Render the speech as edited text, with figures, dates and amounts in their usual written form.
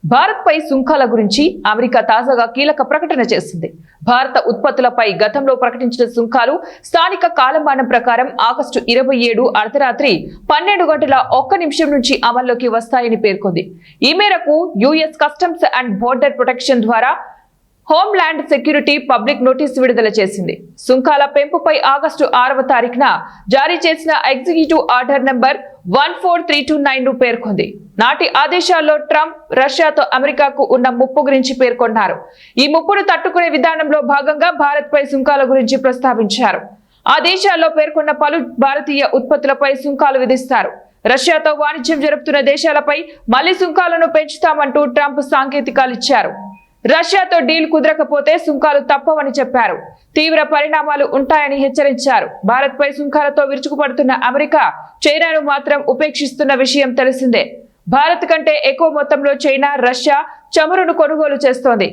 భారత్ పై సుంకాల గురించి అమెరికా తాజాగా కీలక ప్రకటన చేసింది. భారత ఉత్పత్తులపై గతంలో ప్రకటించిన సుంకాలు స్థానిక కాలమానం ప్రకారం ఆగస్టు 27 అర్ధరాత్రి 12:01 నుంచి అమల్లోకి వస్తాయని పేర్కొంది. ఈ మేరకు US customs and border protection ద్వారా హోంల్యాండ్ సెక్యూరిటీ పబ్లిక్ నోటీస్ విడుదల చేసింది. సుంకాల పెంపుపై ఆగస్టు 6వ తారీఖున జారీ చేసిన ఎగ్జిక్యూటివ్ ఆర్డర్ నంబర్ 14329 పేర్కొంది. నాటి ఆదేశాల్లో ట్రంప్ రష్యాతో అమెరికాకు ఉన్న ముప్పు గురించి పేర్కొన్నారు. ఈ ముప్పును తట్టుకునే విధానంలో భాగంగా భారత్ పై సుంకాల గురించి ప్రస్తావించారు. ఆ దేశాల్లో పేర్కొన్న పలు భారతీయ ఉత్పత్తులపై సుంకాలు విధిస్తారు. రష్యాతో వాణిజ్యం జరుపుతున్న దేశాలపై మళ్లీ సుంకాలను పెంచుతామంటూ ట్రంప్ సంకేతాలు ఇచ్చారు. రష్యాతో డీల్ కుదరకపోతే సుంకాలు తప్పవని చెప్పారు. తీవ్ర పరిణామాలు ఉంటాయని హెచ్చరించారు. భారత్ పై సుంకాలతో విరుచుకుపడుతున్న అమెరికా చైనాను మాత్రం ఉపేక్షిస్తున్న విషయం తెలిసిందే. భారత్ కంటే ఎక్కువ మొత్తంలో చైనా, రష్యా చమురును కొనుగోలు చేస్తోంది.